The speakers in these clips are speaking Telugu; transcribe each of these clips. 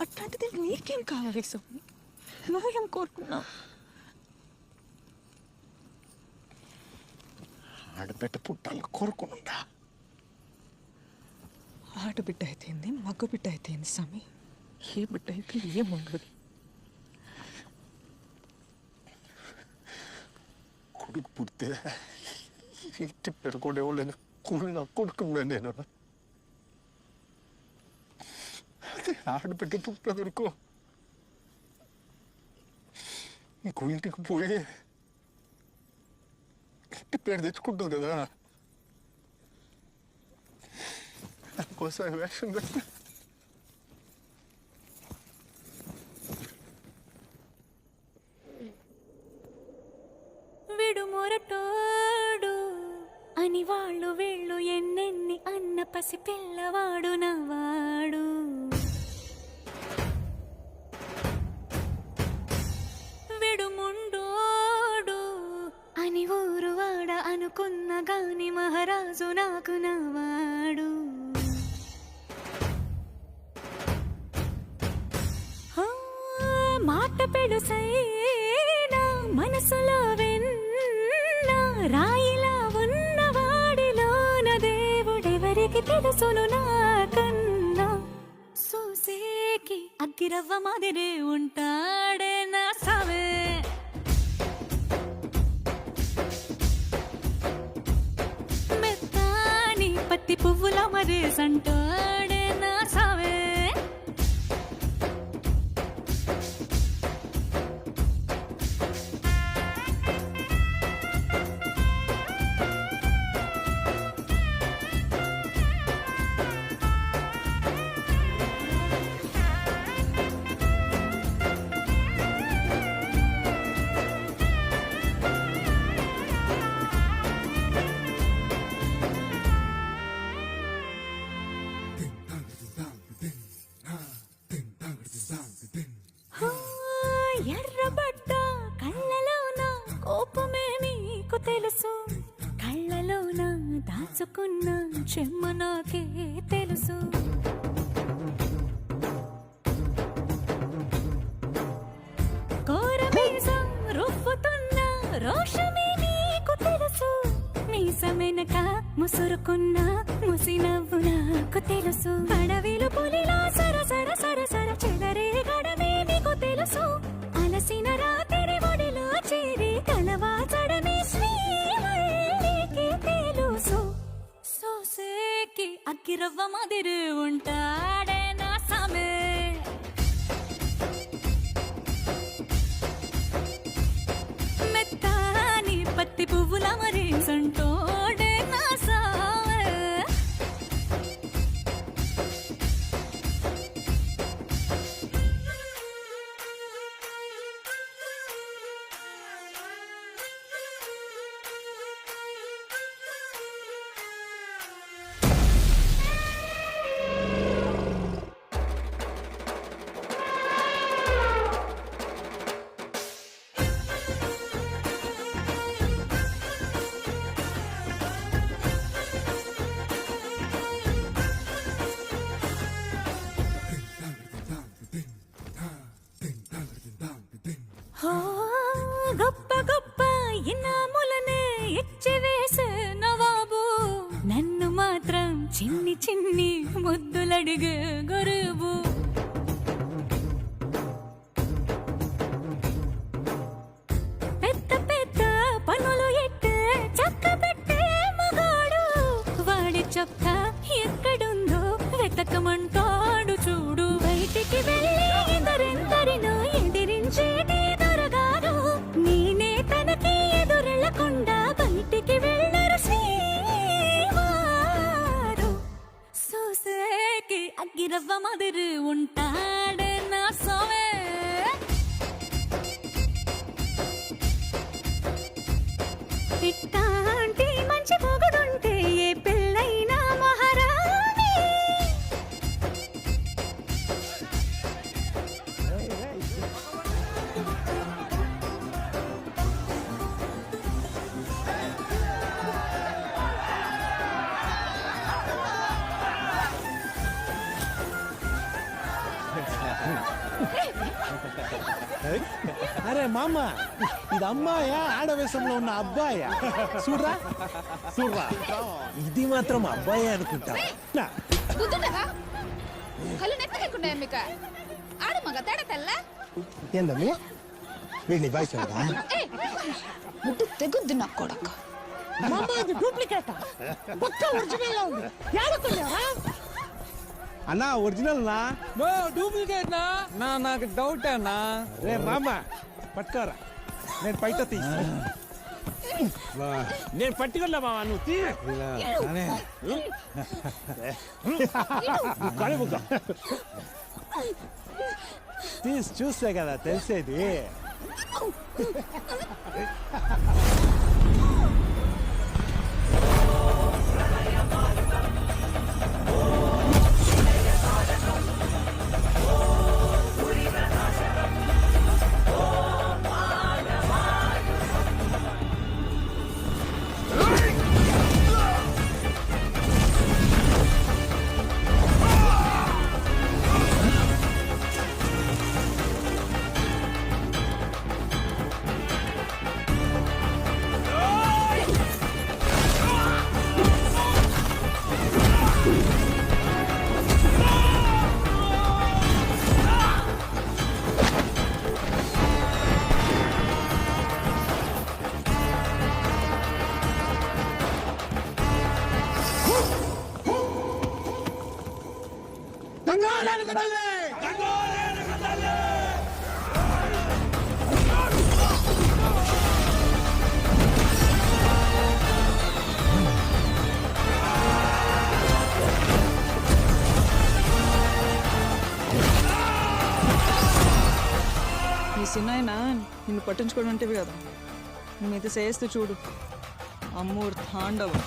అట్లాంటిది నీకేం కావాలి స్వామి? నువ్వేం కోరుకున్నావు? ఆడబిడ్డ పుట్టాలని కోరుకున్నా. ఆడబిడ్డ అయితేంది, మగ బిడ్డ అయితేంది స్వామి? ఏ బిడ్డ అయితే ఏముండదు. కొడుకు పుడితే ఇంటి పెరుగుకోలేను కూలిన కొడుకున్నా నేను. అదే ఆడబిడ్డ పుట్టదనుకో ఇంకో ఇంటికి పోయి ఇంటి పేరు తెచ్చుకుంటుంది కదా. దానికోసం వేషం కట్టి విడుమొరటోడు అని వాళ్ళు వీళ్ళు ఎన్నెన్ని అన్న పసి పిల్లవాడు నవ్వాడు. విడుముండోడు అని ఊరు వాడ అనుకున్న గాని మహారాజు నాకు నవ్వాడు. మాట పెడుసైనా మనసులో వెన్న రాయిలా ఉన్నవాడిలోన దేవుడెవరికి తెలుసును నాకన్నా. సూసేకి అగ్గిరవ్వ మాదిరే ఉంటాడే నా సావే. మెత్తాని పత్తి పువ్వుల మరేసంటాడే నా సావే. ఎర్రబడ్డ కళ్ళలోన కోపమే నీకు తెలుసు, కళ్ళలోన దాచుకున్న చెమ్మ నాకే తెలుసు. కోరమీసం రువ్వుతున్న రోషమే నీకు తెలుసు, మీసమెనక ముసురుకున్న ముసినవ్వు నాకు తెలుసు. అడవిలు పులిలా సరసర సరసర చెలరే గడమే నీకు తెలుసు, అలసిన రాత్రి ఒడిలో చేరి కలవాచడమే శ్రీవల్లికి తెలుసు. సోసేకి అగ్గిరవ్వ మాదిరి ఉంటాడే నా సామే. మెత్తాని పత్తి పువ్వుల మరేసంటోడే నా సామే. గొప్ప గొప్ప ఇనాములనే ఇచ్చివేసే నవాబు, నన్ను మాత్రం చిన్ని చిన్ని ముద్దులడిగే గురువు. పెద్ద పెద్ద పనులు ఎట్టే చక్క పెట్టే మగాడు, వాడి చొక్క ఎక్కడుందో వెతకమంటాడు చూడు. బయటికి వెళ్ళి ఎందరెందరినో ఎదిరించేటి దొరగారు, నేనే తనకి ఎదురెళ్ళకుండా బయటికి వెళ్ళరు శ్రీవారు. సోసేకి అగ్గిరవ్వ మాదిరి ఉంటాడే నా సోమే. ఇట్టాంటి మంచి మొగుడుంటే ఏ పెళ్ళైనా మహారాణి. అరే మామ ఇది అమ్మాయా ఆడవేశంలో ఉన్న అబ్బాయా చూడరా చూడరా ఇది మాత్రం అబ్బాయి అనుకుంటా బుద్ధుండదా కళ్ళు నెత్తకెక్కున్నాయా మీకు ఆడు మగ తేడా తెల్ల ఏందమ్మి వీడిని బాయ్ ముట్టు తెగుద్ది నా కొడక డూప్లికేట్ అన్నా ఒరిజినల్ నా డూప్లికేట్ నా నాకు డౌట్ అన్నా రే మామ పట్టుకోరా నేను బయట తీస్తా నేను పట్టుకోలే మామ నువ్వు తీ తీసి చూస్తే కదా తెలిసేది ఈ సిన్నాయన నిన్ను పట్టించుకోవడం అంటేవి కదా మీద చేస్తూ చూడు అమ్మూర్ తాండవం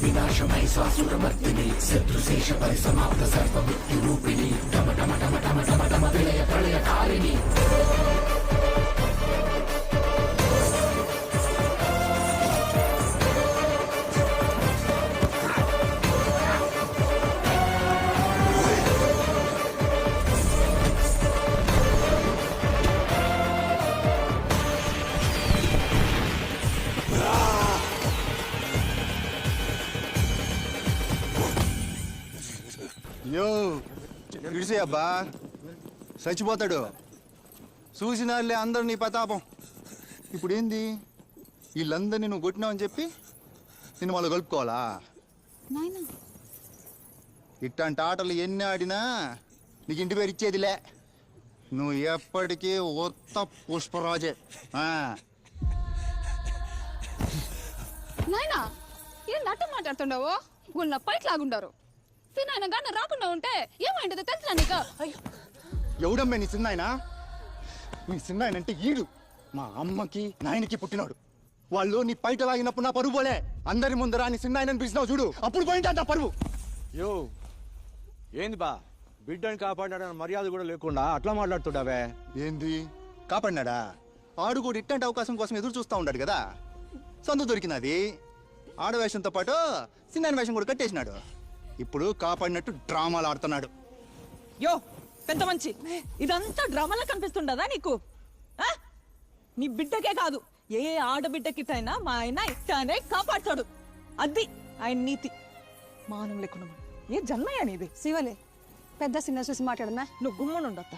వినాశమై సాసురమర్దిని శత్రుశేష పరిసమాప్త సర్వ మృత్యు రూపిణి డమ డమ డమ డమ డమ డమ విలయ ప్రళయకారిణి యో ఇడిసే అబ్బా చచ్చిపోతాడు చూసినారులే అందరు నీ ప్రతాపం ఇప్పుడు ఏంది వీళ్ళందరినీ నువ్వు కొట్టినావని చెప్పి నేను వాళ్ళు కలుపుకోవాలా? నాయనా ఇట్లాంటి ఆటలు ఎన్ని ఆడినా నీకు ఇంటి పేరు ఇచ్చేదిలే. నువ్వు ఎప్పటికీ ఉత్త పుష్పరాజే. నాయనా ఏం నట్ట మాట్లాడుతుండవు? గున్న పైకి లాగుండారు. తినాయన గాన రాకుండా ఉంటే ఏమైందో తెలుసా నీకు? ఎవడమ్మే నీ చిన్నాయన? నీ చిన్నాయన అంటే ఈడు మా అమ్మకి నాయనకి పుట్టినాడు. వాళ్ళు నీ పైట లాగినప్పుడు నా పరువు పోలే. అందరి ముందర నీ చిన్నాయనని పిలిచినావు చూడు, అప్పుడు పోయింట పరువు. యో ఏంది బా, బిడ్డని కాపాడాడని మర్యాద కూడా లేకుండా అట్లా మాట్లాడుతుంటావే? ఏంది కాపాడినాడా? ఆడు కూడా ఇట్లాంటి అవకాశం కోసం ఎదురు చూస్తా ఉన్నాడు కదా. సందు దొరికినది. ఆడవేషంతో పాటు చిన్న వేషం కూడా కట్టేసినాడు. ఇప్పుడు కాపాడినట్టు డ్రామాలు ఆడుతున్నాడు. యో పెద్ద మంచి, ఇదంతా డ్రామాలా కనిపిస్తుండదా నీకు? ఆ? నీ బిడ్డకే కాదు, ఏ ఆడబిడ్డకిటైనా మా ఆయన ఇట్టానే కాపాడుతాడు. అది ఆయన నీతి. మానం లేకుండా ఏ జన్మయ్యా నీది? శివలే పెద్ద సిన్న చూసి మాట్లాడనా? నువ్వు గుమ్మనుండత్త.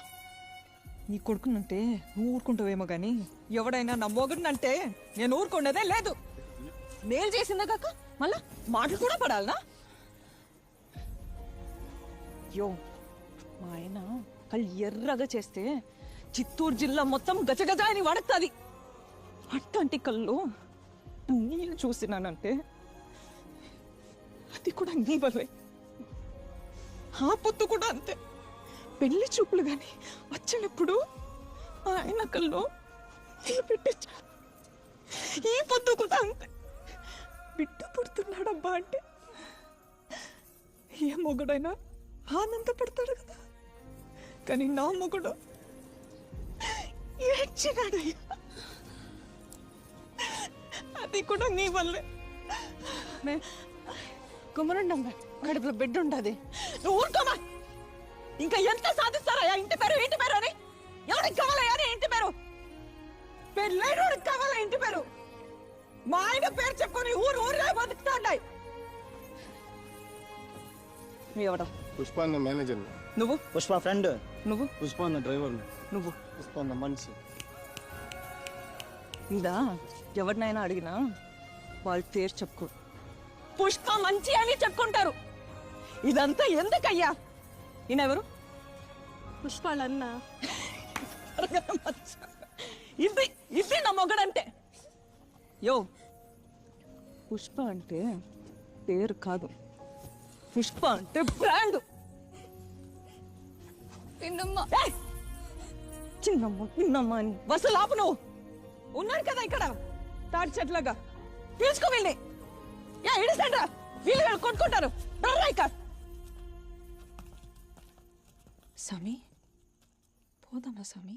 నీ కొడుకునంటే నువ్వు ఊరుకుంటావేమో గాని ఎవడైనా నా మొగుడినంటే నేను ఊరుకునేదే లేదు. మేలు చేసిందా కాక మళ్ళా మాటలు కూడా పడాలనా? యో మా ఆయన కళ్ళు ఎర్రగా చేస్తే చిత్తూరు జిల్లా మొత్తం గజగజ అని వడతాది. అట్టంటి కళ్ళు నీళ్ళు చూసినానంటే అది కూడా నీ వల్లే. ఆ పొత్తు కూడా అంతే. పెళ్లి చూపులు గాని వచ్చినప్పుడు ఆయన కళ్ళు నీళ్ళు పెట్టించా. ఈ పొత్తు కూడా అంతే. బిడ్డ పుడుతున్నాడబ్బా అంటే ఏ మొగుడైనా ఆనందపడతాడు కదా, కానీ నా మొగుడు ఏడ్చినాడయ్యా. అది కూడా నీ వల్లే. కుమ్మరుండమ్మా, కడుపులో బిడ్డ ఉంటుంది. నువ్వు ఊరుకోమా. ఇంకా ఎంత సాధిస్తారా ఇంటి పేరు ఇంటి పేరు అని? ఎవరికి కావాలయ్యా నీ ఇంటి పేరు? పెళ్ళైనోడికి కావాలా ఇంటి పేరు? మా ఆయన పేరు చెప్పుకొని ఊరుగా బతుకుతా ఉంటాయి. ఎవడా? పుష్ప అన్న మేనేజర్. నువ్వు? పుష్ప ఫ్రెండ్. నువ్వు? పుష్ప అన్న డ్రైవర్. నువ్వు? పుష్ప అన్న మనిషి. ఇదా ఎవరినైనా అడిగినా వాళ్ళ పేరు చెప్పుకో. పుష్ప మంచి అని చెప్పుకుంటారు. ఇదంతా ఎందుకయ్యా? ఈయనెవరు? పుష్పాలన్న ఇది ఇది నా మొగడంటే. యో పుష్ప అంటే పేరు కాదు, పుష్ప అంటే బ్రాండ్. చిన్నమ్మ చిన్నమ్మ అని బస్సు లాపు. నువ్వు ఉన్నారు కదా ఇక్కడ తాడి చెట్లాగా, తీసుకో వెళ్ళి. ఇడిసండ్రా, వీళ్ళు కొట్టుకుంటారు. స్వామి పోదామా స్వామి?